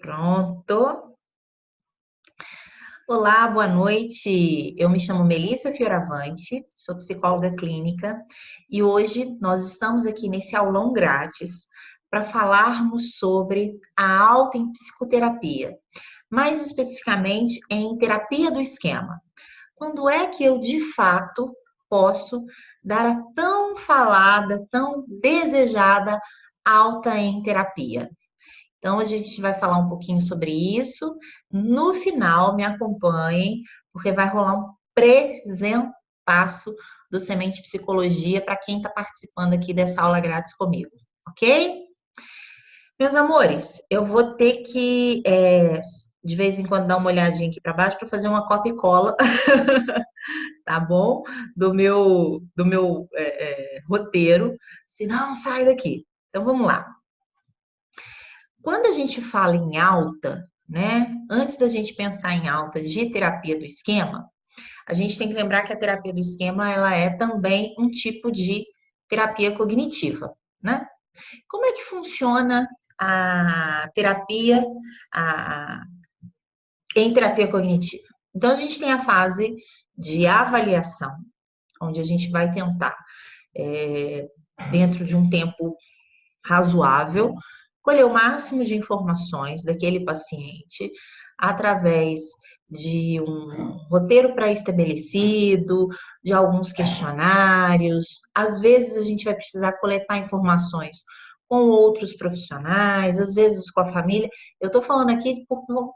Pronto. Olá, boa noite. Eu me chamo Melissa Fioravante, sou psicóloga clínica e hoje nós estamos aqui nesse aulão grátis para falarmos sobre a alta em psicoterapia, mais especificamente em terapia do esquema. Quando é que eu de fato posso dar a tão falada, tão desejada alta em terapia? Então, a gente vai falar um pouquinho sobre isso. No final, me acompanhem, porque vai rolar um presentaço do Semente Psicologia para quem está participando aqui dessa aula grátis comigo, ok? Meus amores, eu vou ter que, de vez em quando, dar uma olhadinha aqui para baixo para fazer uma copia e cola, tá bom? Do meu roteiro, senão sai daqui. Então, vamos lá. Quando a gente fala em alta, né? Antes da gente pensar em alta de terapia do esquema, a gente tem que lembrar que a terapia do esquema ela é também um tipo de terapia cognitiva, né? Como é que funciona a terapia a- em terapia cognitiva? Então, a gente tem a fase de avaliação, onde a gente vai tentar, dentro de um tempo razoável, colher o máximo de informações daquele paciente através de um roteiro pré-estabelecido, de alguns questionários. Às vezes a gente vai precisar coletar informações com outros profissionais, às vezes com a família. Eu estou falando aqui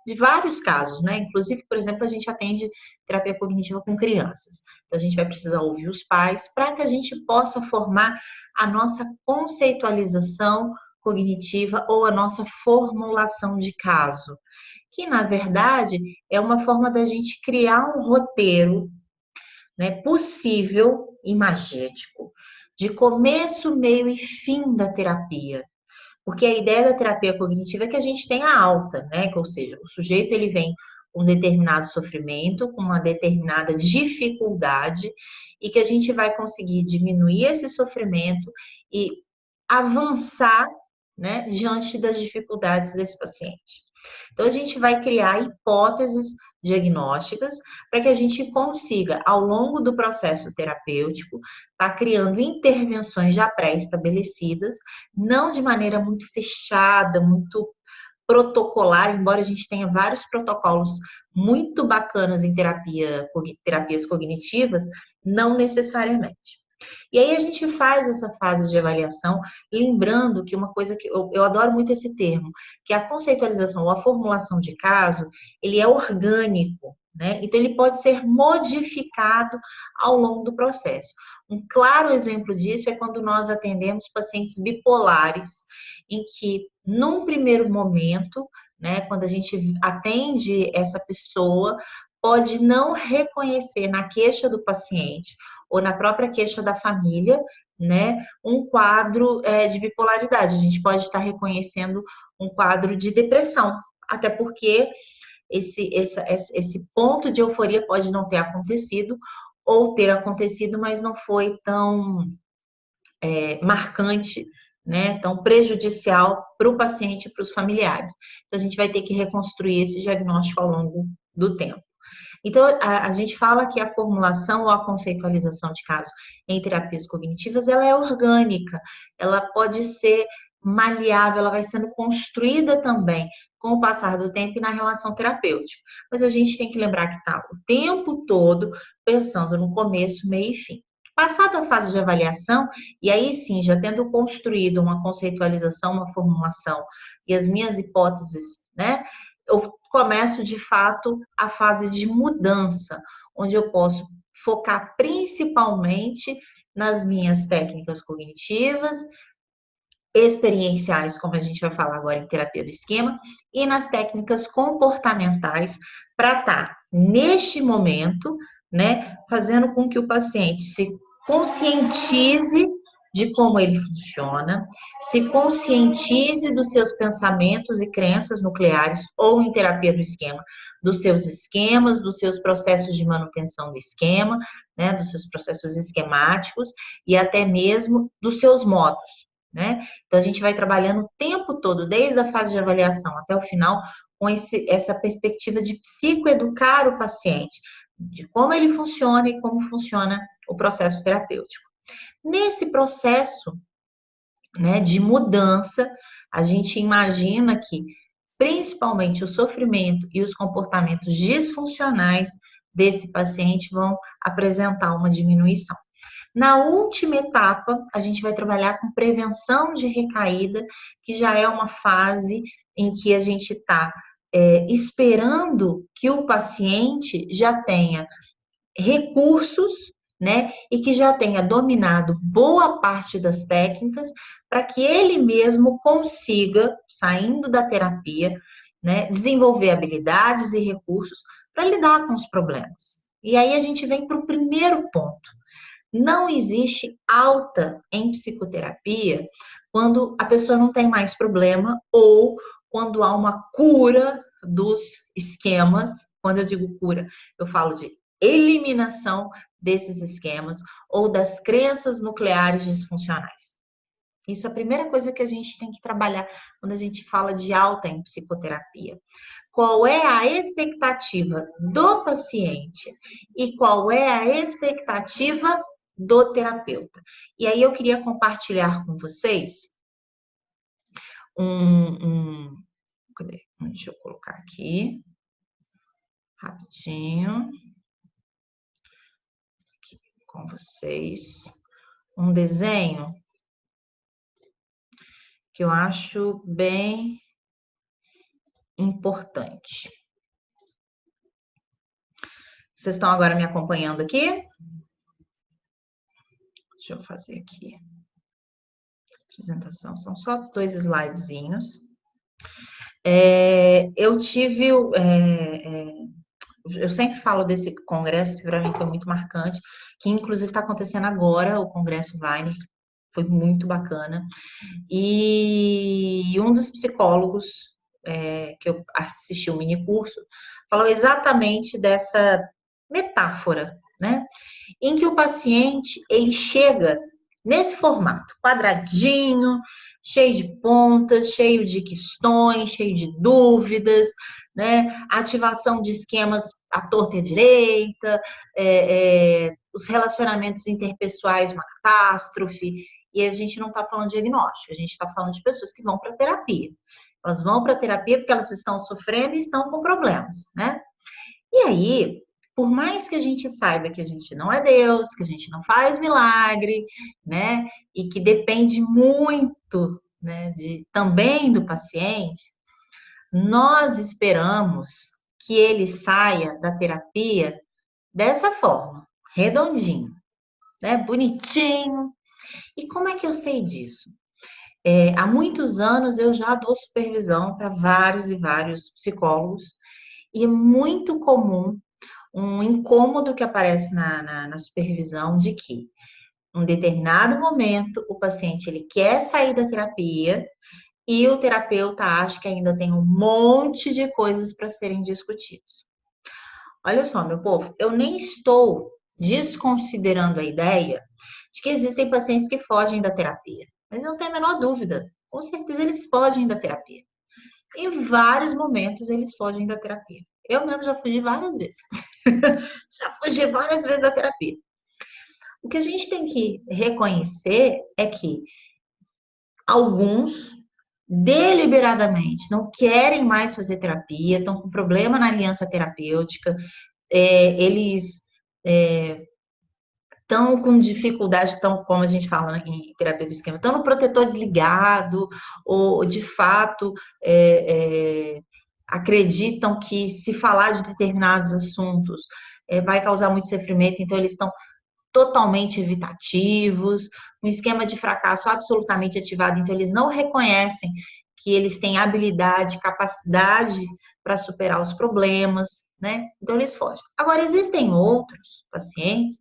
de vários casos, né? Inclusive, por exemplo, a gente atende terapia cognitiva com crianças. Então, a gente vai precisar ouvir os pais para que a gente possa formar a nossa conceitualização cognitiva ou a nossa formulação de caso, que na verdade é uma forma da gente criar um roteiro, né, possível, imagético, de começo, meio e fim da terapia. Porque a ideia da terapia cognitiva é que a gente tenha alta, né? Ou seja, o sujeito ele vem com um determinado sofrimento, com uma determinada dificuldade, e que a gente vai conseguir diminuir esse sofrimento e avançar, né, diante das dificuldades desse paciente. Então, a gente vai criar hipóteses diagnósticas para que a gente consiga, ao longo do processo terapêutico, estar criando intervenções já pré-estabelecidas, não de maneira muito fechada, muito protocolar, embora a gente tenha vários protocolos muito bacanas em terapias cognitivas, não necessariamente. E aí a gente faz essa fase de avaliação, lembrando que uma coisa que eu adoro muito esse termo, que a conceitualização ou a formulação de caso, ele é orgânico, né? Então ele pode ser modificado ao longo do processo. Um claro exemplo disso é quando nós atendemos pacientes bipolares, em que num primeiro momento, né, quando a gente atende essa pessoa, pode não reconhecer na queixa do paciente ou na própria queixa da família, né, um quadro de bipolaridade. A gente pode estar reconhecendo um quadro de depressão, até porque esse ponto de euforia pode não ter acontecido, ou ter acontecido, mas não foi tão marcante, né, tão prejudicial para o paciente e para os familiares. Então, a gente vai ter que reconstruir esse diagnóstico ao longo do tempo. Então, a gente fala que a formulação ou a conceitualização de caso em terapias cognitivas, ela é orgânica, ela pode ser maleável, ela vai sendo construída também com o passar do tempo e na relação terapêutica. Mas a gente tem que lembrar que está o tempo todo pensando no começo, meio e fim. Passada a fase de avaliação, e aí sim, já tendo construído uma conceitualização, uma formulação e as minhas hipóteses, né, eu começo de fato a fase de mudança, onde eu posso focar principalmente nas minhas técnicas cognitivas, experienciais, como a gente vai falar agora em terapia do esquema, e nas técnicas comportamentais para estar neste momento, né, fazendo com que o paciente se conscientize de como ele funciona, se conscientize dos seus pensamentos e crenças nucleares, ou em terapia do esquema, dos seus esquemas, dos seus processos de manutenção do esquema, né, dos seus processos esquemáticos e até mesmo dos seus modos. né? Então, a gente vai trabalhando o tempo todo, desde a fase de avaliação até o final, com essa perspectiva de psicoeducar o paciente, de como ele funciona e como funciona o processo terapêutico. Nesse processo, né, de mudança, a gente imagina que principalmente o sofrimento e os comportamentos disfuncionais desse paciente vão apresentar uma diminuição. Na última etapa, a gente vai trabalhar com prevenção de recaída, que já é uma fase em que a gente está esperando que o paciente já tenha recursos, né, e que já tenha dominado boa parte das técnicas para que ele mesmo consiga, saindo da terapia, né, desenvolver habilidades e recursos para lidar com os problemas. E aí a gente vem para o primeiro ponto. Não existe alta em psicoterapia quando a pessoa não tem mais problema ou quando há uma cura dos esquemas. Quando eu digo cura, eu falo de eliminação desses esquemas ou das crenças nucleares disfuncionais. Isso é a primeira coisa que a gente tem que trabalhar quando a gente fala de alta em psicoterapia. Qual é a expectativa do paciente e qual é a expectativa do terapeuta? E aí eu queria compartilhar com vocês cadê? Deixa eu colocar aqui rapidinho aqui com vocês um desenho que eu acho bem importante. Vocês estão agora me acompanhando aqui? Deixa eu fazer aqui. Apresentação, são só 2 slidezinhos. Eu tive... eu sempre falo desse congresso, que para mim foi muito marcante, que inclusive está acontecendo agora, o Congresso Weiner, foi muito bacana. E um dos psicólogos que eu assisti o mini curso falou exatamente dessa metáfora, né? Em que o paciente ele chega nesse formato, quadradinho, cheio de pontas, cheio de questões, cheio de dúvidas, né? Ativação de esquemas à torta e à direita, os relacionamentos interpessoais, uma catástrofe. E a gente não está falando de diagnóstico, a gente está falando de pessoas que vão para terapia. Elas vão para terapia porque elas estão sofrendo e estão com problemas, né? E aí, por mais que a gente saiba que a gente não é Deus, que a gente não faz milagre, né? E que depende muito, né, também do paciente, nós esperamos que ele saia da terapia dessa forma, redondinho, né? Bonitinho. E como é que eu sei disso? Há muitos anos eu já dou supervisão para vários e vários psicólogos e é muito comum um incômodo que aparece na supervisão de que, em um determinado momento, o paciente ele quer sair da terapia e o terapeuta acha que ainda tem um monte de coisas para serem discutidos. Olha só, meu povo, eu nem estou desconsiderando a ideia de que existem pacientes que fogem da terapia, mas não tem a menor dúvida, com certeza eles fogem da terapia. Em vários momentos eles fogem da terapia. Eu mesmo já fugi várias vezes. Já fugi várias vezes da terapia. O que a gente tem que reconhecer é que alguns deliberadamente não querem mais fazer terapia, estão com problema na aliança terapêutica, eles estão com dificuldade, estão, como a gente fala em terapia do esquema, estão no protetor desligado, ou de fato acreditam que se falar de determinados assuntos vai causar muito sofrimento, então eles estão totalmente evitativos, um esquema de fracasso absolutamente ativado, então eles não reconhecem que eles têm habilidade, capacidade para superar os problemas, né? Então eles fogem. Agora, existem outros pacientes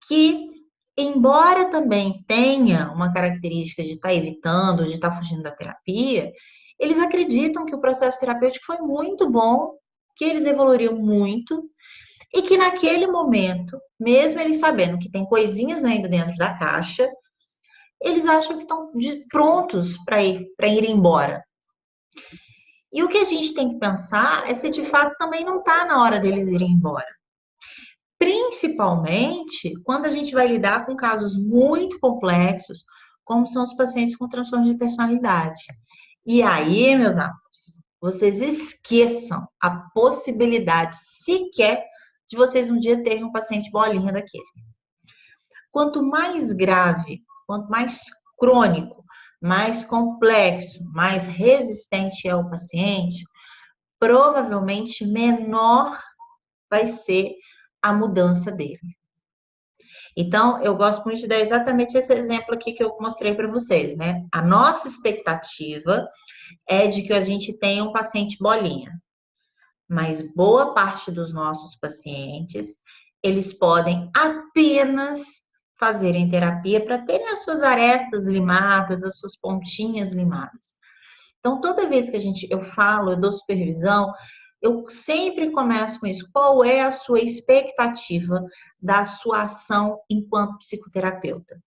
que, embora também tenha uma característica de estar evitando, de estar fugindo da terapia, eles acreditam que o processo terapêutico foi muito bom, que eles evoluíram muito, e que naquele momento, mesmo eles sabendo que tem coisinhas ainda dentro da caixa, eles acham que estão prontos para ir embora. E o que a gente tem que pensar é se de fato também não está na hora deles irem embora. Principalmente quando a gente vai lidar com casos muito complexos, como são os pacientes com transtorno de personalidade. E aí, meus amores, vocês esqueçam a possibilidade sequer de vocês um dia terem um paciente bolinha daquele. Quanto mais grave, quanto mais crônico, mais complexo, mais resistente é o paciente, provavelmente menor vai ser a mudança dele. Então, eu gosto muito de dar exatamente esse exemplo aqui que eu mostrei para vocês, né? A nossa expectativa é de que a gente tenha um paciente bolinha, mas boa parte dos nossos pacientes, eles podem apenas fazerem terapia para terem as suas arestas limadas, as suas pontinhas limadas. Então, toda vez que eu dou supervisão, eu sempre começo com isso. Qual é a sua expectativa da sua ação enquanto psicoterapeuta?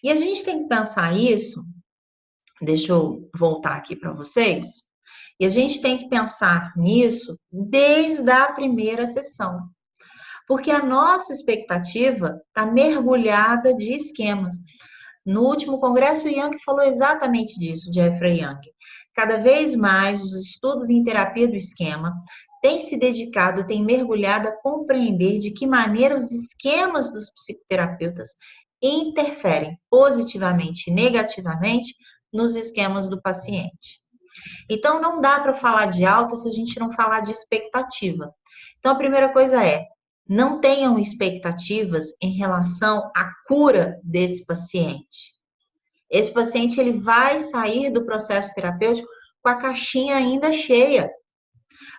E a gente tem que pensar isso. Deixa eu voltar aqui para vocês. E a gente tem que pensar nisso desde a primeira sessão. Porque a nossa expectativa está mergulhada de esquemas. No último congresso, o Young falou exatamente disso, Jeffrey Young. Cada vez mais os estudos em terapia do esquema têm se dedicado, têm mergulhado a compreender de que maneira os esquemas dos psicoterapeutas interferem positivamente e negativamente nos esquemas do paciente. Então, não dá para falar de alta se a gente não falar de expectativa. Então, a primeira coisa é, não tenham expectativas em relação à cura desse paciente. Esse paciente ele vai sair do processo terapêutico com a caixinha ainda cheia.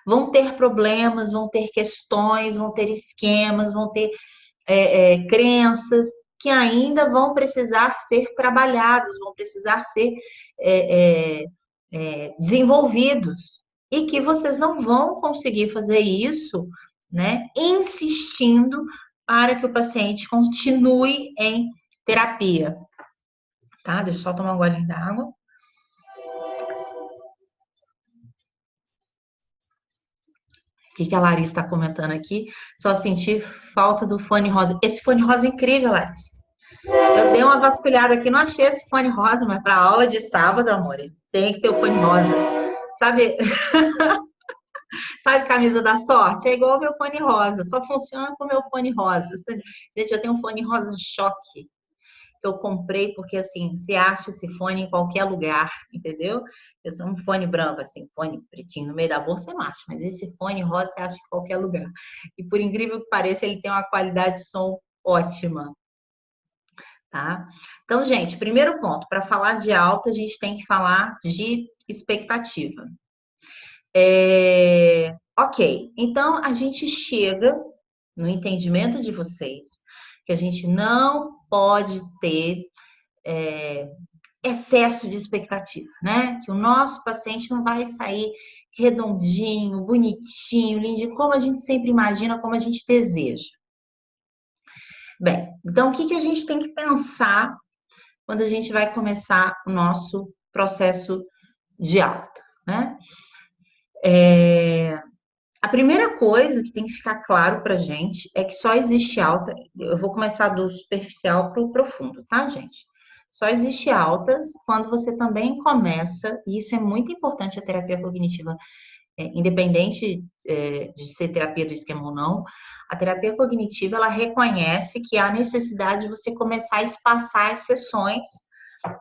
Vão ter problemas, vão ter questões, vão ter esquemas, vão ter crenças que ainda vão precisar ser trabalhados, vão precisar ser desenvolvidos. E que vocês não vão conseguir fazer isso, né, insistindo para que o paciente continue em terapia. Tá? Deixa eu só tomar um golinho d'água. O que a Larissa está comentando aqui? Só senti falta do fone rosa. Esse fone rosa é incrível, Larissa. Eu dei uma vasculhada aqui, não achei esse fone rosa, mas para aula de sábado, amor, tem que ter o fone rosa. Sabe? Sabe camisa da sorte? É igual o meu fone rosa, só funciona com o meu fone rosa. Gente, eu tenho um fone rosa choque que eu comprei porque, assim, você acha esse fone em qualquer lugar, entendeu? Eu sou um fone branco, assim, fone pretinho no meio da bolsa, você não acha, mas esse fone rosa você acha em qualquer lugar. E por incrível que pareça, ele tem uma qualidade de som ótima, tá? Então, gente, primeiro ponto, para falar de alta, a gente tem que falar de expectativa. Ok, então a gente chega no entendimento de vocês que a gente não pode ter excesso de expectativa, né? Que o nosso paciente não vai sair redondinho, bonitinho, lindinho, como a gente sempre imagina, como a gente deseja. Bem, então o que a gente tem que pensar quando a gente vai começar o nosso processo de alta, né? A primeira coisa que tem que ficar claro pra gente é que só existe alta, eu vou começar do superficial para o profundo, tá, gente? Só existe altas quando você também começa, e isso é muito importante a terapia cognitiva, independente de ser terapia do esquema ou não, a terapia cognitiva, ela reconhece que há necessidade de você começar a espaçar as sessões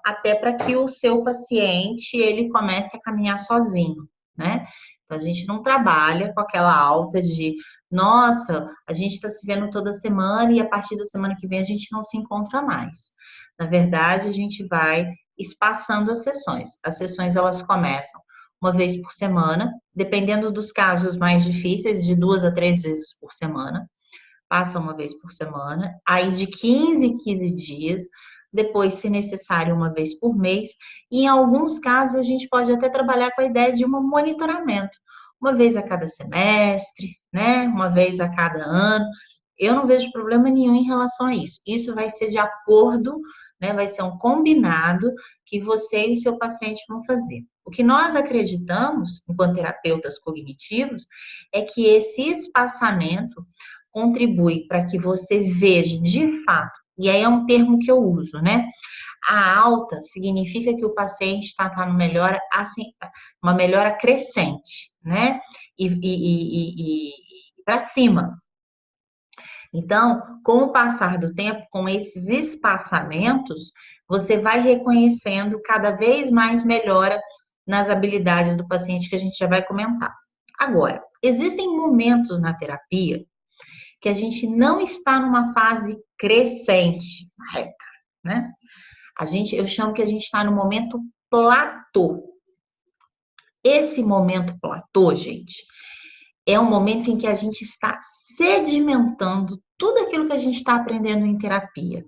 até para que o seu paciente, ele comece a caminhar sozinho, né? Então, a gente não trabalha com aquela alta de, nossa, a gente está se vendo toda semana e a partir da semana que vem a gente não se encontra mais. Na verdade, a gente vai espaçando as sessões. As sessões, elas começam uma vez por semana, dependendo dos casos mais difíceis, de 2 a 3 vezes por semana. Passa uma vez por semana. Aí, de 15 em 15 dias, depois, se necessário, uma vez por mês. E em alguns casos, a gente pode até trabalhar com a ideia de um monitoramento. Uma vez a cada semestre, né? Uma vez a cada ano. Eu não vejo problema nenhum em relação a isso. Isso vai ser de acordo, né? Vai ser um combinado que você e o seu paciente vão fazer. O que nós acreditamos, enquanto terapeutas cognitivos, é que esse espaçamento contribui para que você veja de fato, e aí é um termo que eu uso, né? A alta significa que o paciente está no melhora, assim, uma melhora crescente, né? E para cima. Então, com o passar do tempo, com esses espaçamentos, você vai reconhecendo cada vez mais melhora nas habilidades do paciente que a gente já vai comentar. Agora, existem momentos na terapia que a gente não está numa fase crescente, né? Eu chamo que a gente está no momento platô. Esse momento platô, gente, é um momento em que a gente está sedimentando tudo aquilo que a gente está aprendendo em terapia.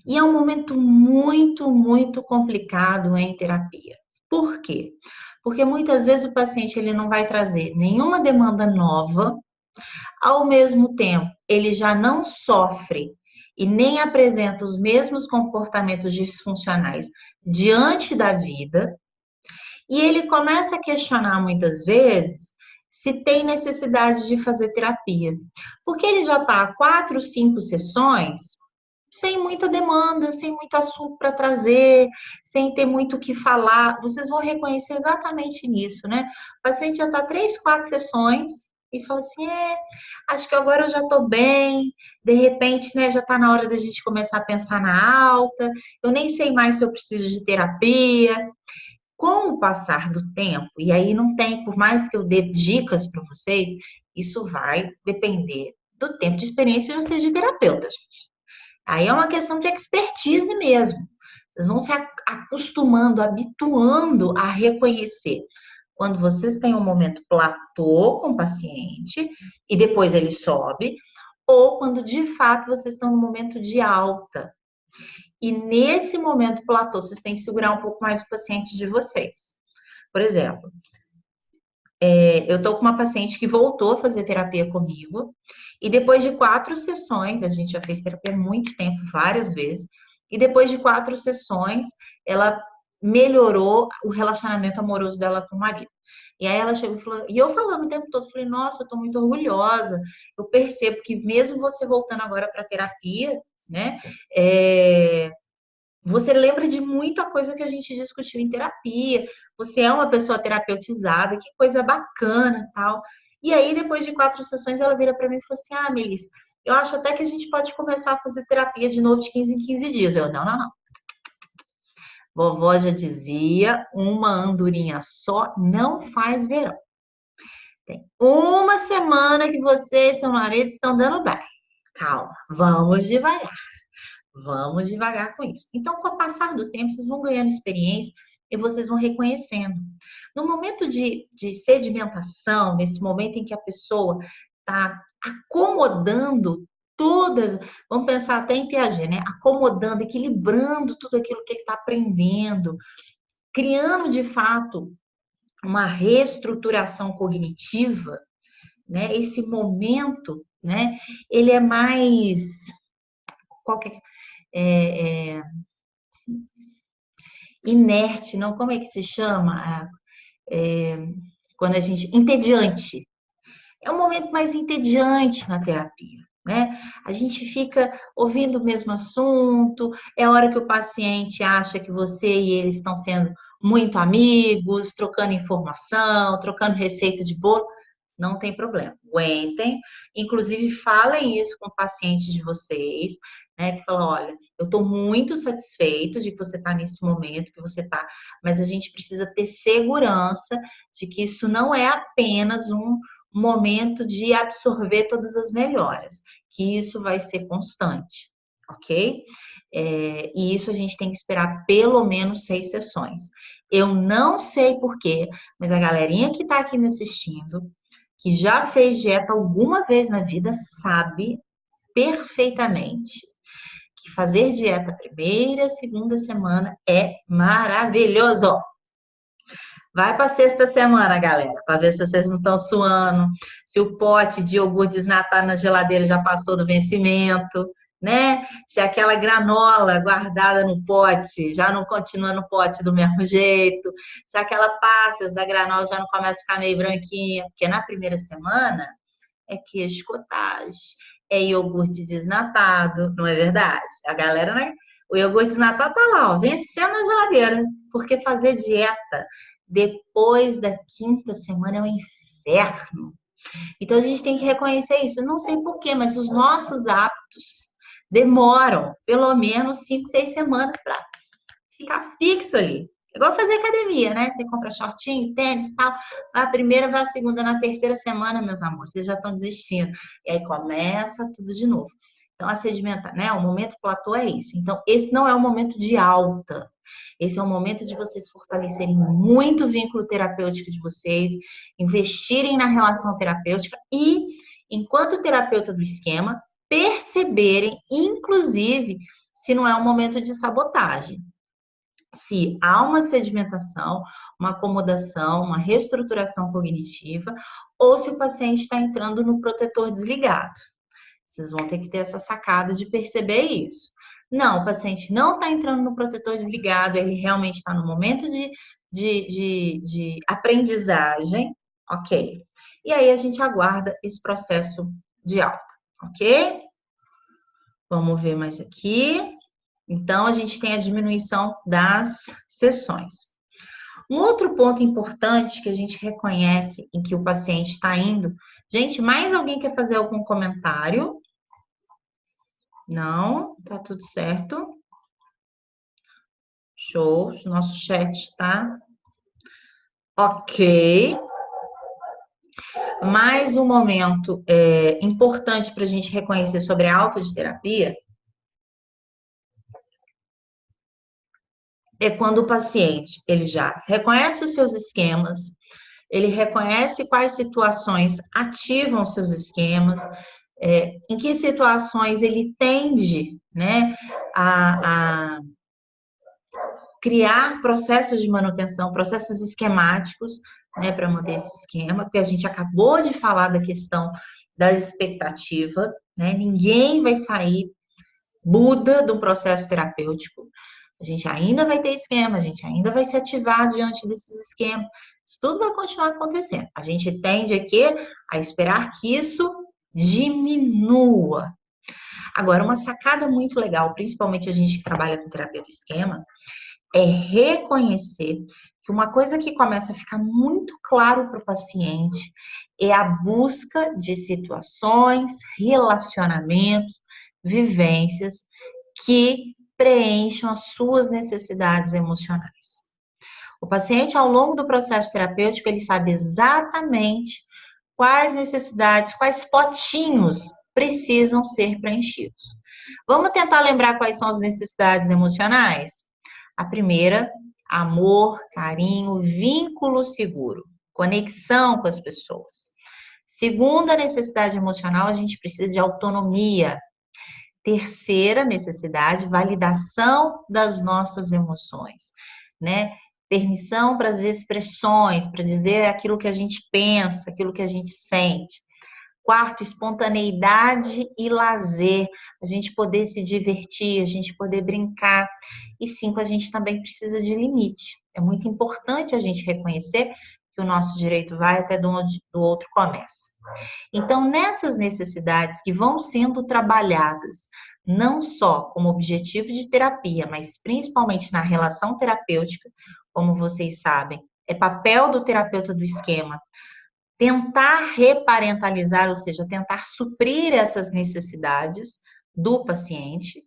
E é um momento muito, muito complicado em terapia. Por quê? Porque muitas vezes o paciente ele não vai trazer nenhuma demanda nova, ao mesmo tempo, ele já não sofre e nem apresenta os mesmos comportamentos disfuncionais diante da vida, e ele começa a questionar muitas vezes se tem necessidade de fazer terapia. Porque ele já está há 4, 5 sessões sem muita demanda, sem muito assunto para trazer, sem ter muito o que falar. Vocês vão reconhecer exatamente nisso, né? O paciente já está 3, 4 sessões e fala assim, acho que agora eu já estou bem, de repente, né, já está na hora da gente começar a pensar na alta, eu nem sei mais se eu preciso de terapia. Com o passar do tempo, e aí não tem, por mais que eu dê dicas para vocês, isso vai depender do tempo de experiência de vocês de terapeuta, gente. Aí é uma questão de expertise mesmo. Vocês vão se acostumando, habituando a reconhecer quando vocês têm um momento platô com o paciente e depois ele sobe, ou quando de fato vocês estão no momento de alta. E nesse momento platô, vocês têm que segurar um pouco mais o paciente de vocês. Por exemplo, eu estou com uma paciente que voltou a fazer terapia comigo, e depois de 4 sessões, a gente já fez terapia há muito tempo, várias vezes, e depois de 4 sessões, ela melhorou o relacionamento amoroso dela com o marido. E aí ela chegou e falou, e eu falando o tempo todo, falei, nossa, eu tô muito orgulhosa, eu percebo que mesmo você voltando agora para terapia, né, você lembra de muita coisa que a gente discutiu em terapia. Você é uma pessoa terapeutizada, que coisa bacana, tal. E aí, depois de 4 sessões, ela vira para mim e falou assim: Ah, Melissa, eu acho até que a gente pode começar a fazer terapia de novo de 15 em 15 dias. Eu, não, não, não. Vovó já dizia, uma andorinha só não faz verão. Tem uma semana que você e seu marido estão dando bem. Calma, vamos devagar. Vamos devagar com isso. Então, com o passar do tempo, vocês vão ganhando experiência e vocês vão reconhecendo. No momento de sedimentação, nesse momento em que a pessoa está acomodando todas, vamos pensar até em Piaget, né? Acomodando, equilibrando tudo aquilo que ele está aprendendo, criando de fato uma reestruturação cognitiva, né? Esse momento, né? Ele é mais qualquer inerte, não, como é que se chama? Quando a gente. Entediante. É um momento mais entediante na terapia, né? A gente fica ouvindo o mesmo assunto, é a hora que o paciente acha que você e ele estão sendo muito amigos, trocando informação, trocando receita de bolo. Não tem problema, aguentem. Inclusive, falem isso com o paciente de vocês, né? Que falam, olha, eu estou muito satisfeito de que você está nesse momento, que você está, mas a gente precisa ter segurança de que isso não é apenas um momento de absorver todas as melhoras, que isso vai ser constante, ok? E isso a gente tem que esperar pelo menos 6 sessões. Eu não sei porquê, mas a galerinha que está aqui me assistindo, que já fez dieta alguma vez na vida, sabe perfeitamente que fazer dieta primeira, segunda semana é maravilhoso. Vai para a sexta semana, galera, para ver se vocês não estão suando, se o pote de iogurte desnatado na geladeira já passou do vencimento, né? Se aquela granola guardada no pote já não continua no pote do mesmo jeito, se aquela passas da granola já não começa a ficar meio branquinha, porque na primeira semana é queijo cottage, é iogurte desnatado, não é verdade? A galera, né? O iogurte desnatado tá lá, ó, vencendo na geladeira, porque fazer dieta depois da quinta semana é um inferno. Então a gente tem que reconhecer isso. Não sei por quê, mas os nossos hábitos demoram pelo menos 5, 6 semanas para ficar fixo ali. É igual fazer academia, né? Você compra shortinho, tênis e tal. Vai a primeira, vai a segunda, na terceira semana, meus amores, vocês já estão desistindo. E aí começa tudo de novo. Então, a sedimentar, né? O momento platô é isso. Então, esse não é o momento de alta. Esse é o momento de vocês fortalecerem muito o vínculo terapêutico de vocês, investirem na relação terapêutica e, enquanto terapeuta do esquema, perceberem, inclusive, se não é um momento de sabotagem. Se há uma sedimentação, uma acomodação, uma reestruturação cognitiva, ou se o paciente está entrando no protetor desligado. Vocês vão ter que ter essa sacada de perceber isso. Não, o paciente não está entrando no protetor desligado, ele realmente está no momento de aprendizagem, ok. E aí a gente aguarda esse processo de alta, ok? Vamos ver mais aqui. Então, a gente tem a diminuição das sessões. Um outro ponto importante que a gente reconhece em que o paciente está indo. Gente, mais alguém quer fazer algum comentário? Não, tá tudo certo. Show, nosso chat está ok. Mais um momento importante para a gente reconhecer sobre a alta de terapia é quando o paciente ele já reconhece os seus esquemas, ele reconhece quais situações ativam seus esquemas, em que situações ele tende, né, a criar processos de manutenção, processos esquemáticos, né, para manter esse esquema, porque a gente acabou de falar da questão da expectativa, né, ninguém vai sair Buda do processo terapêutico, a gente ainda vai ter esquema, a gente ainda vai se ativar diante desses esquemas, isso tudo vai continuar acontecendo. A gente tende aqui a esperar que isso diminua. Agora, uma sacada muito legal, principalmente a gente que trabalha com terapia do esquema, é reconhecer que uma coisa que começa a ficar muito claro para o paciente é a busca de situações, relacionamentos, vivências que preencham as suas necessidades emocionais. O paciente, ao longo do processo terapêutico, ele sabe exatamente quais necessidades, quais potinhos precisam ser preenchidos. Vamos tentar lembrar quais são as necessidades emocionais? A primeira, amor, carinho, vínculo seguro, conexão com as pessoas. Segunda necessidade emocional, a gente precisa de autonomia. Terceira necessidade, validação das nossas emoções, né? Permissão para as expressões, para dizer aquilo que a gente pensa, aquilo que a gente sente. Quarto, espontaneidade e lazer, a gente poder se divertir, a gente poder brincar. E cinco, a gente também precisa de limite. É muito importante a gente reconhecer que o nosso direito vai até onde o outro começa. Então, nessas necessidades que vão sendo trabalhadas, não só como objetivo de terapia, mas principalmente na relação terapêutica, como vocês sabem, é papel do terapeuta do esquema tentar reparentalizar, ou seja, tentar suprir essas necessidades do paciente.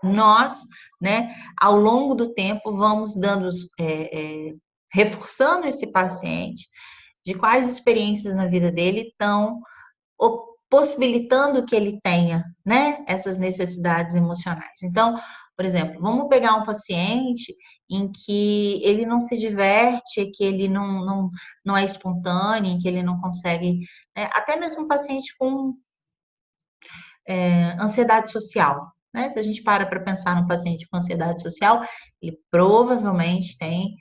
Nós, né, ao longo do tempo, vamos dando, reforçando esse paciente de quais experiências na vida dele estão possibilitando que ele tenha, né, essas necessidades emocionais. Então, por exemplo, vamos pegar um paciente em que ele não se diverte, que ele não é espontâneo, em que ele não consegue, né, até mesmo um paciente com ansiedade social, né? Se a gente para pensar num paciente com ansiedade social, ele provavelmente tem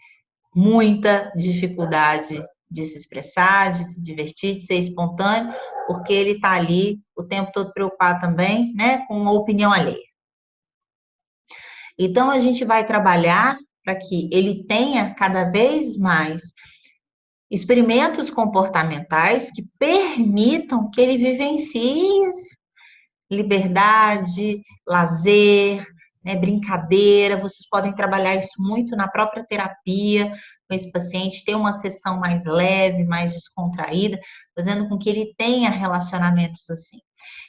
muita dificuldade de se expressar, de se divertir, de ser espontâneo, porque ele está ali o tempo todo preocupado também, né, com a opinião alheia. Então, a gente vai trabalhar para que ele tenha cada vez mais experimentos comportamentais que permitam que ele vivencie isso. Liberdade, lazer, né, brincadeira. Vocês podem trabalhar isso muito na própria terapia com esse paciente, ter uma sessão mais leve, mais descontraída, fazendo com que ele tenha relacionamentos assim.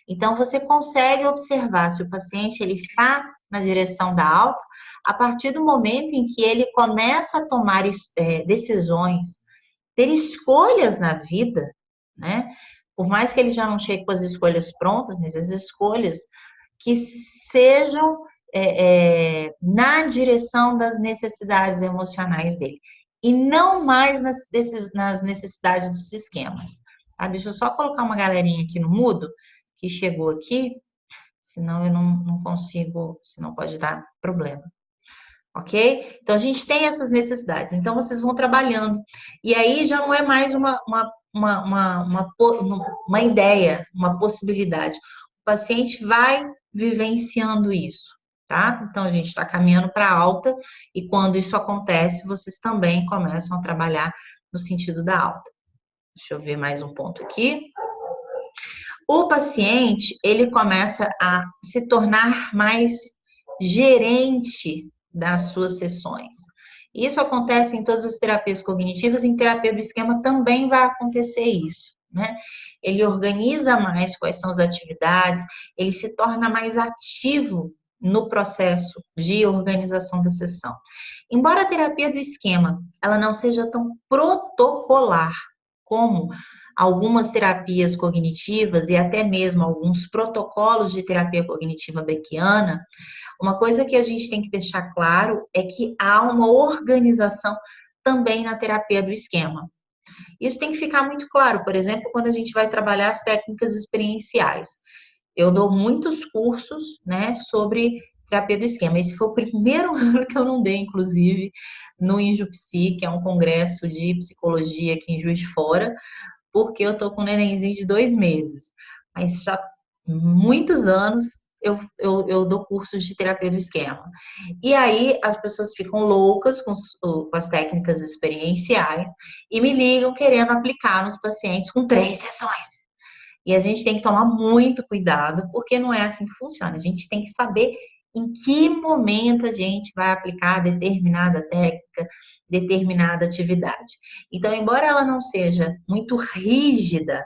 Então, você consegue observar se o paciente ele está na direção da alta a partir do momento em que ele começa a tomar decisões, ter escolhas na vida, né? Por mais que ele já não chegue com as escolhas prontas, mas as escolhas que sejam na direção das necessidades emocionais dele e não mais nas necessidades dos esquemas. Tá? Deixa eu só colocar uma galerinha aqui no mudo que chegou aqui, senão eu não consigo, senão pode dar problema. Ok? Então a gente tem essas necessidades. Então vocês vão trabalhando. E aí já não é mais uma ideia, uma possibilidade. O paciente vai vivenciando isso, tá? Então a gente está caminhando para alta, e quando isso acontece, vocês também começam a trabalhar no sentido da alta. Deixa eu ver mais um ponto aqui. O paciente, ele começa a se tornar mais gerente das suas sessões. Isso acontece em todas as terapias cognitivas, em terapia do esquema também vai acontecer isso, né? Ele organiza mais quais são as atividades, ele se torna mais ativo no processo de organização da sessão. Embora a terapia do esquema ela não seja tão protocolar como algumas terapias cognitivas e até mesmo alguns protocolos de terapia cognitiva beckiana, uma coisa que a gente tem que deixar claro é que há uma organização também na terapia do esquema. Isso tem que ficar muito claro, por exemplo, quando a gente vai trabalhar as técnicas experienciais. Eu dou muitos cursos, né, sobre terapia do esquema. Esse foi o primeiro ano que eu não dei, inclusive, no Injupsi, que é um congresso de psicologia aqui em Juiz de Fora, porque eu tô com um nenenzinho de 2 meses. Mas já há muitos anos eu dou cursos de terapia do esquema. E aí as pessoas ficam loucas com as técnicas experienciais e me ligam querendo aplicar nos pacientes com 3 sessões. E a gente tem que tomar muito cuidado, porque não é assim que funciona. A gente tem que saber em que momento a gente vai aplicar determinada técnica, determinada atividade. Então, embora ela não seja muito rígida,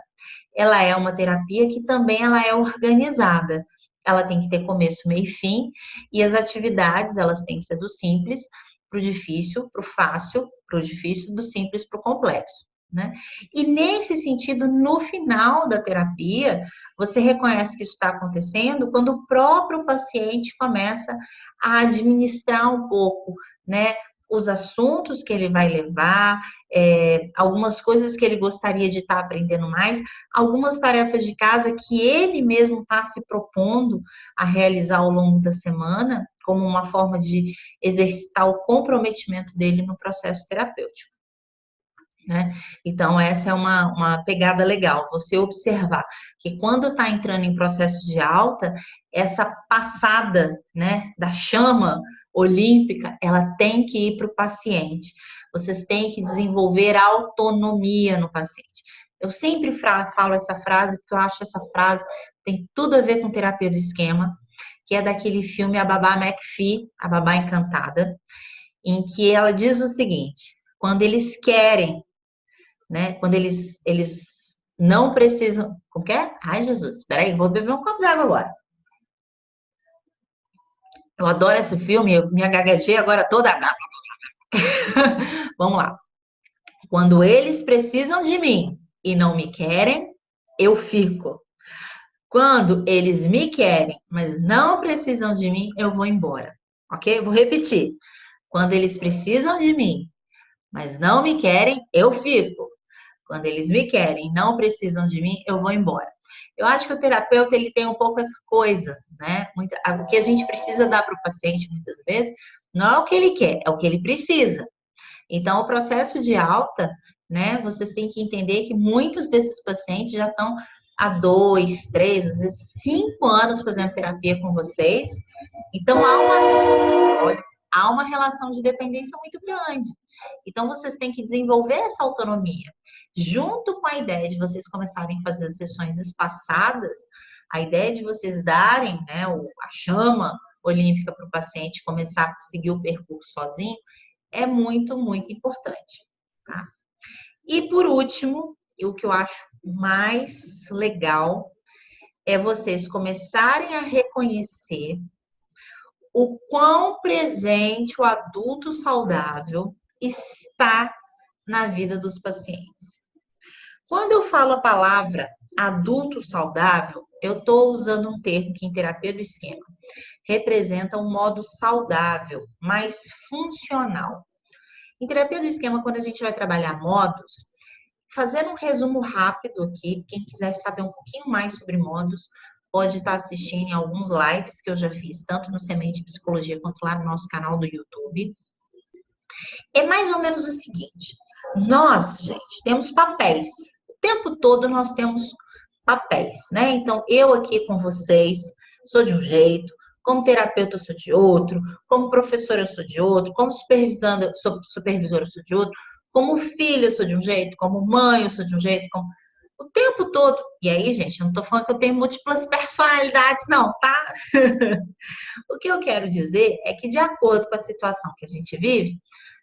ela é uma terapia que também ela é organizada. Ela tem que ter começo, meio e fim, e as atividades, elas têm que ser do simples para o difícil, para o fácil, para o difícil, do simples para o complexo. Né? E nesse sentido, no final da terapia, você reconhece que isso está acontecendo quando o próprio paciente começa a administrar um pouco, né, os assuntos que ele vai levar, algumas coisas que ele gostaria de estar aprendendo mais, algumas tarefas de casa que ele mesmo está se propondo a realizar ao longo da semana, como uma forma de exercitar o comprometimento dele no processo terapêutico. Né? Então, essa é uma pegada legal, você observar que quando está entrando em processo de alta, essa passada, né, da chama olímpica, ela tem que ir para o paciente. Vocês têm que desenvolver autonomia no paciente. Eu sempre falo essa frase, porque eu acho essa frase tem tudo a ver com terapia do esquema, que é daquele filme A Babá McPhee, A Babá Encantada, em que ela diz o seguinte: quando eles querem, né? Quando eles não precisam. Como que é? Ai, Jesus, espera aí, vou beber um copo d'água agora. Eu adoro esse filme, eu me gaguejei agora toda. Vamos lá. Quando eles precisam de mim e não me querem, eu fico. Quando eles me querem, mas não precisam de mim, eu vou embora. Ok? Vou repetir. Quando eles precisam de mim, mas não me querem, eu fico. Quando eles me querem, não precisam de mim, eu vou embora. Eu acho que o terapeuta ele tem um pouco essa coisa, né? O que a gente precisa dar para o paciente muitas vezes não é o que ele quer, é o que ele precisa. Então, o processo de alta, né, vocês têm que entender que muitos desses pacientes já estão há 2, 3, às vezes 5 anos fazendo terapia com vocês. Então, há uma relação de dependência muito grande. Então, vocês têm que desenvolver essa autonomia. Junto com a ideia de vocês começarem a fazer as sessões espaçadas, a ideia de vocês darem, né, a chama olímpica para o paciente começar a seguir o percurso sozinho, é muito, muito importante. Tá? E por último, e o que eu acho mais legal, é vocês começarem a reconhecer o quão presente o adulto saudável está na vida dos pacientes. Quando eu falo a palavra adulto saudável, eu estou usando um termo que em terapia do esquema representa um modo saudável, mais funcional. Em terapia do esquema, quando a gente vai trabalhar modos, fazendo um resumo rápido aqui, quem quiser saber um pouquinho mais sobre modos, pode estar assistindo em alguns lives que eu já fiz, tanto no Semente Psicologia quanto lá no nosso canal do YouTube. É mais ou menos o seguinte: nós, gente, temos papéis. O tempo todo nós temos papéis, né? Então, eu aqui com vocês sou de um jeito, como terapeuta eu sou de outro, como professora eu sou de outro, como supervisora eu sou de outro, como filha eu sou de um jeito, como mãe eu sou de um jeito, como... o tempo todo. E aí, gente, eu não tô falando que eu tenho múltiplas personalidades, não, tá? O que eu quero dizer é que, de acordo com a situação que a gente vive,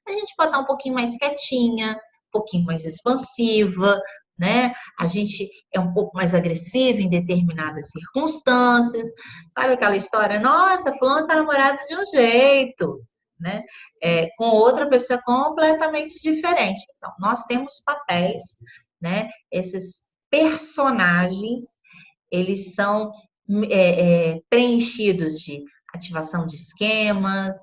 a gente pode estar um pouquinho mais quietinha, um pouquinho mais expansiva, né? A gente é um pouco mais agressiva em determinadas circunstâncias. Sabe aquela história? Nossa, fulano tá namorado de um jeito, né? Com outra pessoa completamente diferente. Então, nós temos papéis, né? Esses personagens, eles são preenchidos de ativação de esquemas,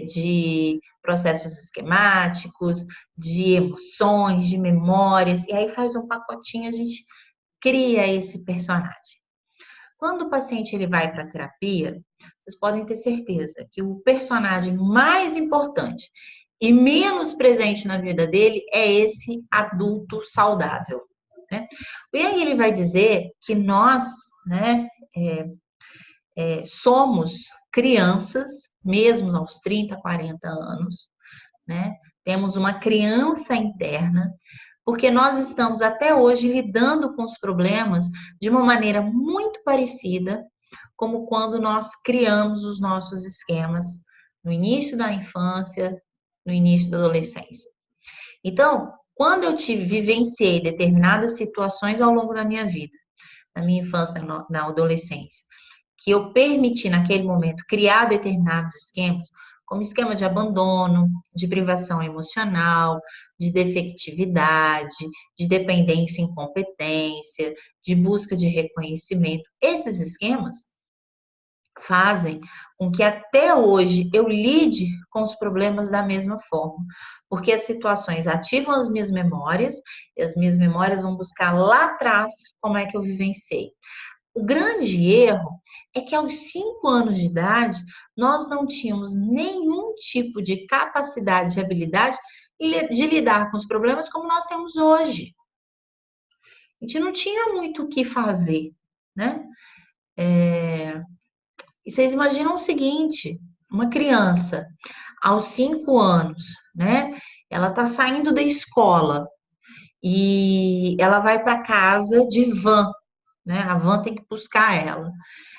de processos esquemáticos, de emoções, de memórias, e aí faz um pacotinho, a gente cria esse personagem. Quando o paciente ele vai para a terapia, vocês podem ter certeza que o personagem mais importante e menos presente na vida dele é esse adulto saudável. Né? O Yang ele vai dizer que nós, né, somos crianças, mesmo aos 30, 40 anos, né? Temos uma criança interna, porque nós estamos até hoje lidando com os problemas de uma maneira muito parecida como quando nós criamos os nossos esquemas no início da infância, no início da adolescência. Então, quando eu vivenciei determinadas situações ao longo da minha vida, na minha infância, na adolescência, que eu permiti naquele momento criar determinados esquemas, como esquema de abandono, de privação emocional, de defectividade, de dependência e incompetência, de busca de reconhecimento. Esses esquemas fazem com que até hoje eu lide com os problemas da mesma forma, porque as situações ativam as minhas memórias, e as minhas memórias vão buscar lá atrás como é que eu vivenciei. O grande erro é que aos 5 anos de idade, nós não tínhamos nenhum tipo de capacidade de habilidade de lidar com os problemas como nós temos hoje. A gente não tinha muito o que fazer, né? E vocês imaginam o seguinte, uma criança aos 5 anos, né? Ela tá saindo da escola e ela vai para casa de van, né? A van tem que buscar ela.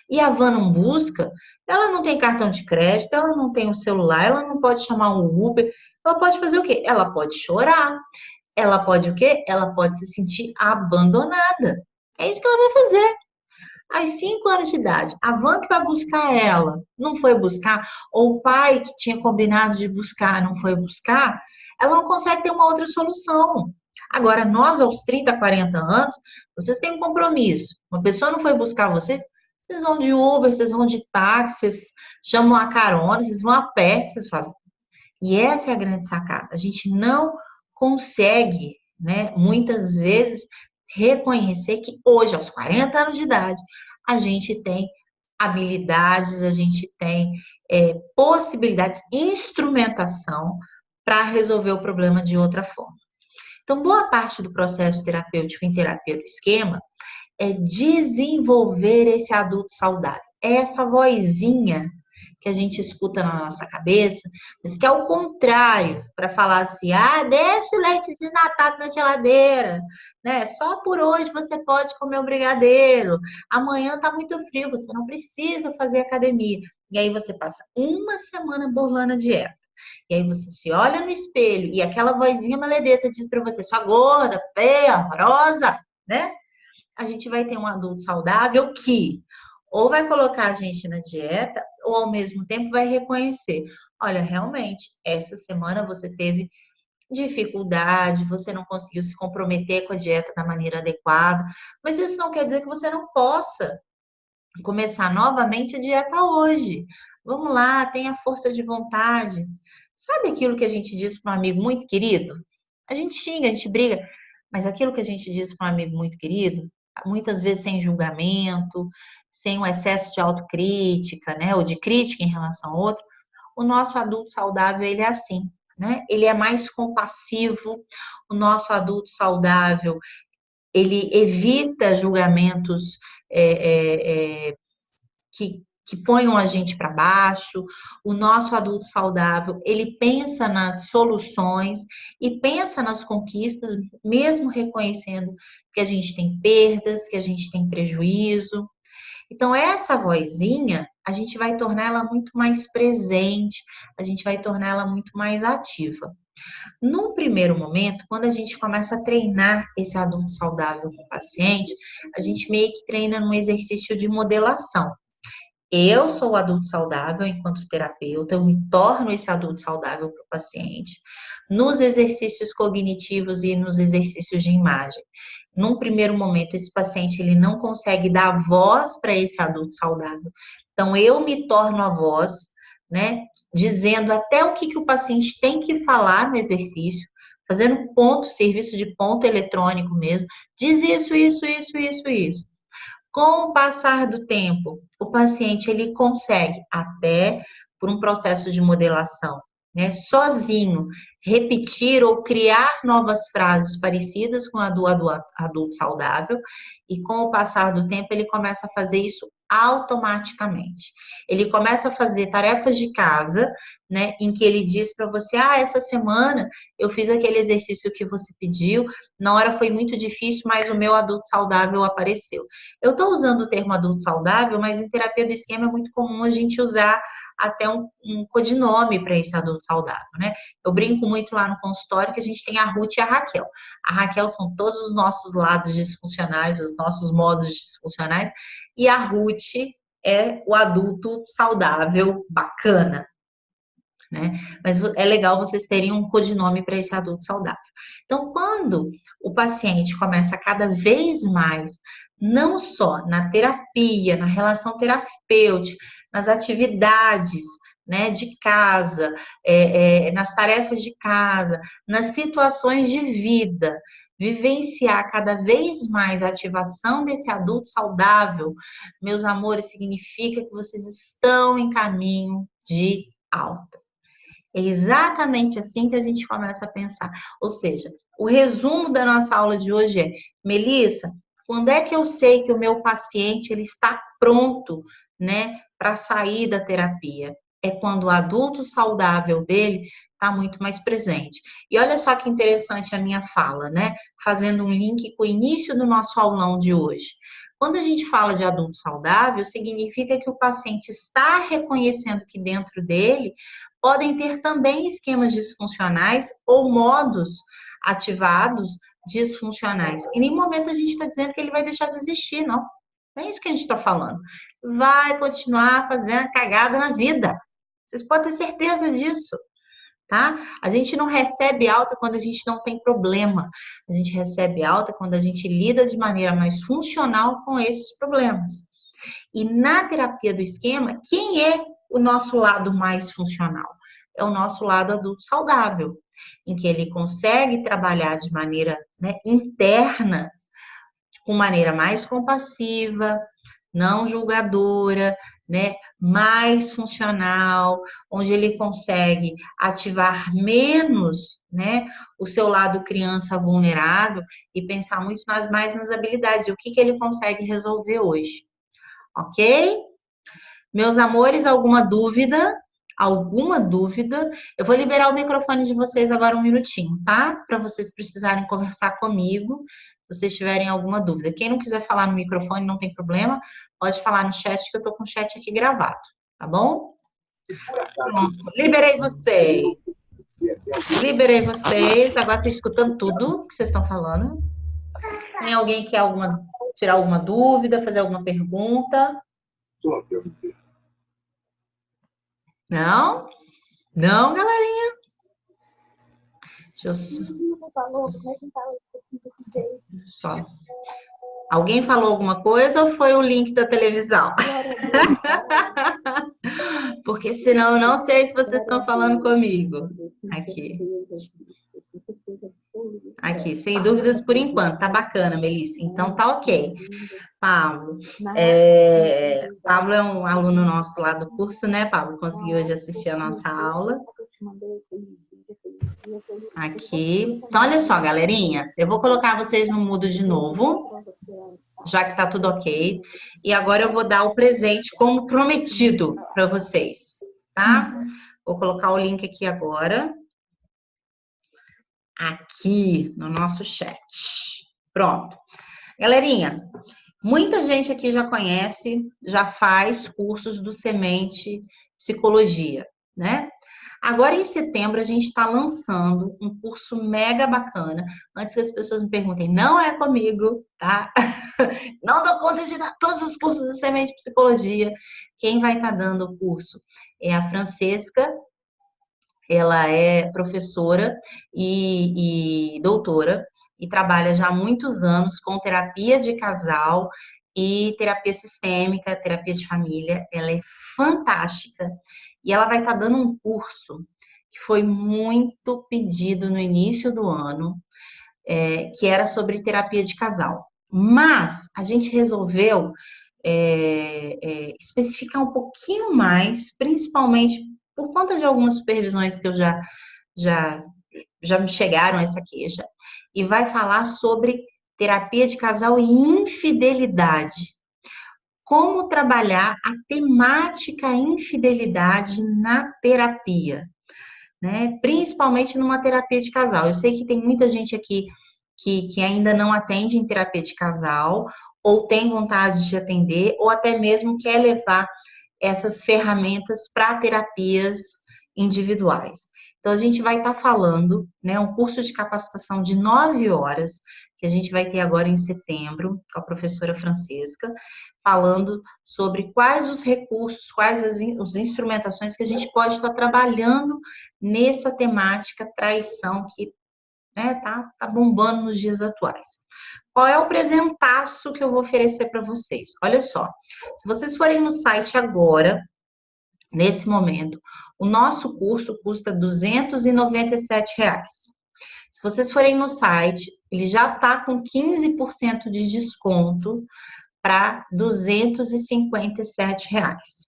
E a van não busca, ela não tem cartão de crédito, ela não tem um celular, ela não pode chamar um Uber, ela pode fazer o quê? Ela pode chorar, ela pode o quê? Ela pode se sentir abandonada. É isso que ela vai fazer. Aos 5 anos de idade, a van que vai buscar ela não foi buscar, ou o pai que tinha combinado de buscar não foi buscar, ela não consegue ter uma outra solução. Agora, nós, aos 30, 40 anos, vocês têm um compromisso. Uma pessoa não foi buscar vocês, vocês vão de Uber, vocês vão de táxi, vocês chamam a carona, vocês vão a pé, vocês fazem. E essa é a grande sacada. A gente não consegue, né, muitas vezes, reconhecer que hoje, aos 40 anos de idade, a gente tem habilidades, a gente tem possibilidades, instrumentação para resolver o problema de outra forma. Então, boa parte do processo terapêutico em terapia do esquema é desenvolver esse adulto saudável. É essa vozinha que a gente escuta na nossa cabeça, mas que é o contrário, para falar assim, deixa o leite desnatado na geladeira, né? Só por hoje você pode comer o brigadeiro, amanhã tá muito frio, você não precisa fazer academia. E aí você passa uma semana burlando a dieta. E aí você se olha no espelho e aquela vozinha maledeta diz para você, sua gorda, feia, horrorosa, né? A gente vai ter um adulto saudável que ou vai colocar a gente na dieta ou ao mesmo tempo vai reconhecer, olha, realmente, essa semana você teve dificuldade, você não conseguiu se comprometer com a dieta da maneira adequada, mas isso não quer dizer que você não possa começar novamente a dieta hoje. Vamos lá, tenha força de vontade. Sabe aquilo que a gente diz para um amigo muito querido? A gente xinga, a gente briga, mas aquilo que a gente diz para um amigo muito querido, muitas vezes sem julgamento, sem um excesso de autocrítica, né, ou de crítica em relação ao outro, o nosso adulto saudável, ele é assim, né? Ele é mais compassivo, o nosso adulto saudável, ele evita julgamentos que ponham a gente para baixo. O nosso adulto saudável, ele pensa nas soluções e pensa nas conquistas, mesmo reconhecendo que a gente tem perdas, que a gente tem prejuízo. Então, essa vozinha, a gente vai tornar ela muito mais presente, a gente vai tornar ela muito mais ativa. No primeiro momento, quando a gente começa a treinar esse adulto saudável com o paciente, a gente meio que treina num exercício de modelação. Eu sou o adulto saudável enquanto terapeuta, eu me torno esse adulto saudável para o paciente, nos exercícios cognitivos e nos exercícios de imagem. Num primeiro momento, esse paciente ele não consegue dar voz para esse adulto saudável. Então, eu me torno a voz, né? Dizendo até o que o paciente tem que falar no exercício, fazendo ponto, serviço de ponto eletrônico mesmo. Diz isso, isso, isso, isso, isso. Com o passar do tempo, o paciente ele consegue até por um processo de modelação, né, sozinho repetir ou criar novas frases parecidas com a do adulto saudável, e com o passar do tempo ele começa a fazer isso automaticamente. Ele começa a fazer tarefas de casa, né, em que ele diz para você, essa semana eu fiz aquele exercício que você pediu, na hora foi muito difícil, mas o meu adulto saudável apareceu. Eu estou usando o termo adulto saudável, mas em terapia do esquema é muito comum a gente usar até um codinome para esse adulto saudável, né? Eu brinco muito lá no consultório que a gente tem a Ruth e a Raquel. A Raquel são todos os nossos lados disfuncionais, os nossos modos disfuncionais, e a Ruth é o adulto saudável, bacana, né? Mas é legal vocês terem um codinome para esse adulto saudável. Então, quando o paciente começa a cada vez mais, não só na terapia, na relação terapêutica, nas atividades, né, de casa, nas tarefas de casa, nas situações de vida, vivenciar cada vez mais a ativação desse adulto saudável, meus amores, significa que vocês estão em caminho de alta. É exatamente assim que a gente começa a pensar. Ou seja, o resumo da nossa aula de hoje é: Melissa, quando é que eu sei que o meu paciente ele está pronto, né, para sair da terapia? É quando o adulto saudável dele está muito mais presente. E olha só que interessante a minha fala, né? Fazendo um link com o início do nosso aulão de hoje. Quando a gente fala de adulto saudável, significa que o paciente está reconhecendo que dentro dele podem ter também esquemas disfuncionais ou modos ativados disfuncionais. Em nenhum momento a gente está dizendo que ele vai deixar de existir, não. Não é isso que a gente está falando. Vai continuar fazendo cagada na vida. Vocês podem ter certeza disso, tá? A gente não recebe alta quando a gente não tem problema. A gente recebe alta quando a gente lida de maneira mais funcional com esses problemas. E na terapia do esquema, quem é o nosso lado mais funcional? É o nosso lado adulto saudável, em que ele consegue trabalhar de maneira, né, interna, com maneira mais compassiva, não julgadora, né? Mais funcional, onde ele consegue ativar menos, né, o seu lado criança vulnerável e pensar muito mais nas habilidades, e o que que ele consegue resolver hoje, ok? Meus amores, alguma dúvida? Alguma dúvida? Eu vou liberar o microfone de vocês agora um minutinho, tá? Para vocês precisarem conversar comigo, se vocês tiverem alguma dúvida. Quem não quiser falar no microfone, não tem problema, pode falar no chat, que eu tô com o chat aqui gravado, tá bom? Pronto, liberei vocês. Liberei vocês. Agora tô escutando tudo que vocês estão falando. Tem alguém que quer tirar alguma dúvida, fazer alguma pergunta? Não? Não, galerinha? Deixa eu só. Alguém falou alguma coisa ou foi o link da televisão? Porque senão eu não sei se vocês estão falando comigo. Aqui. Aqui, sem dúvidas por enquanto. Tá bacana, Melissa. Então tá ok. Pablo. Pablo é um aluno nosso lá do curso, né, Pablo? Conseguiu hoje assistir a nossa aula. Aqui. Então, olha só, galerinha. Eu vou colocar vocês no mudo de novo, já que tá tudo ok. E agora eu vou dar o presente como prometido para vocês, tá? Vou colocar o link aqui agora. Aqui no nosso chat. Pronto. Galerinha, muita gente aqui já conhece, já faz cursos do Semente Psicologia, né? Agora, em setembro, a gente está lançando um curso mega bacana. Antes que as pessoas me perguntem, não é comigo, tá? Não dou conta de dar todos os cursos do Semente Psicologia. Quem vai estar dando o curso é a Francesca. Ela é professora e doutora e trabalha já há muitos anos com terapia de casal e terapia sistêmica, terapia de família. Ela é fantástica e ela vai estar dando um curso que foi muito pedido no início do ano, que era sobre terapia de casal. Mas a gente resolveu especificar um pouquinho mais, principalmente por conta de algumas supervisões que eu já me chegaram essa queixa, e vai falar sobre terapia de casal e infidelidade. Como trabalhar a temática infidelidade na terapia, né? Principalmente numa terapia de casal. Eu sei que tem muita gente aqui que ainda não atende em terapia de casal, ou tem vontade de atender, ou até mesmo quer levar essas ferramentas para terapias individuais. Então, a gente vai estar falando, né, um curso de capacitação de 9 horas, que a gente vai ter agora em setembro, com a professora Francesca, falando sobre quais os recursos, quais as instrumentações que a gente pode estar trabalhando nessa temática traição que, né, tá bombando nos dias atuais. Qual é o presentaço que eu vou oferecer para vocês? Olha só, se vocês forem no site agora, nesse momento, o nosso curso custa R$ 297. Se vocês forem no site, ele já está com 15% de desconto para R$ 257.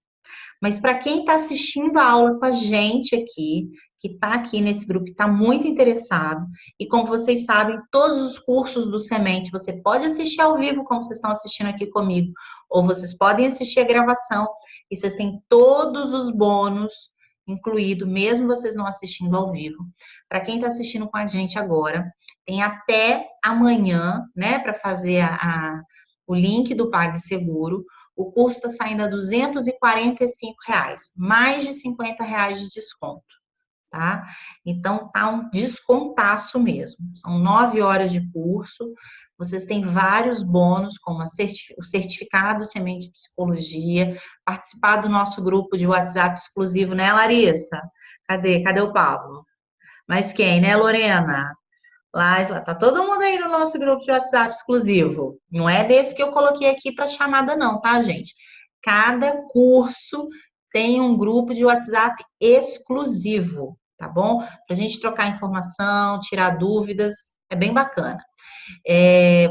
Mas para quem está assistindo a aula com a gente aqui, que está aqui nesse grupo, que está muito interessado, e como vocês sabem, todos os cursos do Semente, você pode assistir ao vivo, como vocês estão assistindo aqui comigo, ou vocês podem assistir a gravação, e vocês têm todos os bônus incluído, mesmo vocês não assistindo ao vivo. Para quem está assistindo com a gente agora, tem até amanhã, né, para fazer o link do PagSeguro. O curso está saindo a R$ 245, mais de R$ 50 de desconto, tá? Então, tá um descontaço mesmo. São 9 horas de curso, vocês têm vários bônus, como o certificado Semente de Psicologia, participar do nosso grupo de WhatsApp exclusivo, né, Larissa? Cadê o Pablo? Mas quem, né, Lorena? Lá, tá todo mundo aí no nosso grupo de WhatsApp exclusivo. Não é desse que eu coloquei aqui para chamada, não, tá, gente? Cada curso tem um grupo de WhatsApp exclusivo, tá bom? Pra gente trocar informação, tirar dúvidas, é bem bacana.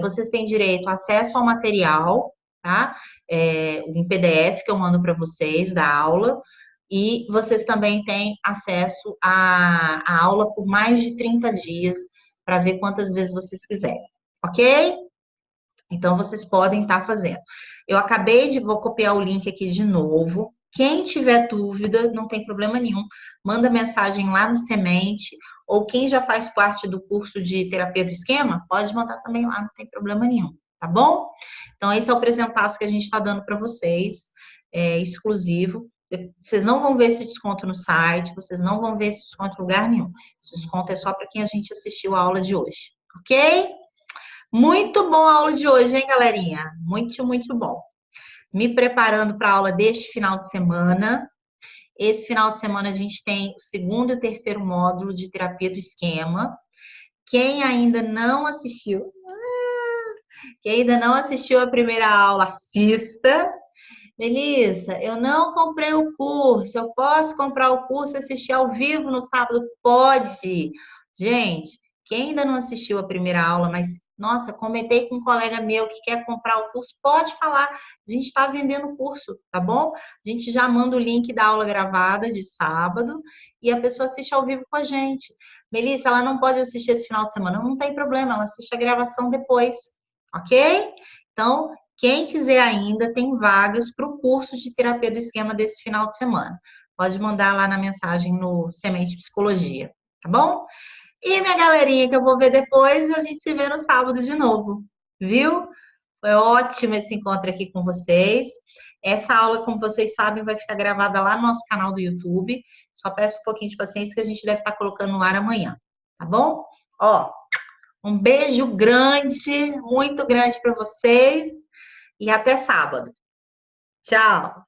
Vocês têm direito a acesso ao material, tá? Em PDF que eu mando para vocês da aula. E vocês também têm acesso à aula por mais de 30 dias para ver quantas vezes vocês quiserem, ok? Então, vocês podem estar fazendo. Vou copiar o link aqui de novo. Quem tiver dúvida, não tem problema nenhum, manda mensagem lá no Semente, ou quem já faz parte do curso de terapia do esquema, pode mandar também lá, não tem problema nenhum, tá bom? Então, esse é o presentaço que a gente está dando para vocês, exclusivo. Vocês não vão ver esse desconto no site, vocês não vão ver esse desconto em lugar nenhum. Esse desconto é só para quem a gente assistiu a aula de hoje, ok? Muito bom a aula de hoje, hein, galerinha? Muito, muito bom. Me preparando para a aula deste final de semana. Esse final de semana a gente tem o segundo e o terceiro módulo de terapia do esquema. Quem ainda não assistiu, a primeira aula, assista. Melissa, eu não comprei o curso. Eu posso comprar o curso e assistir ao vivo no sábado? Pode. Gente, quem ainda não assistiu a primeira aula, mas nossa, comentei com um colega meu que quer comprar o curso, pode falar. A gente está vendendo o curso, tá bom? A gente já manda o link da aula gravada de sábado e a pessoa assiste ao vivo com a gente. Melissa, ela não pode assistir esse final de semana. Não tem problema, ela assiste a gravação depois, ok? Então, quem quiser ainda, tem vagas para o curso de terapia do esquema desse final de semana. Pode mandar lá na mensagem no Semente Psicologia, tá bom? E minha galerinha que eu vou ver depois, a gente se vê no sábado de novo, viu? Foi ótimo esse encontro aqui com vocês. Essa aula, como vocês sabem, vai ficar gravada lá no nosso canal do YouTube. Só peço um pouquinho de paciência que a gente deve estar colocando no ar amanhã, tá bom? Ó, um beijo grande, muito grande para vocês e até sábado. Tchau!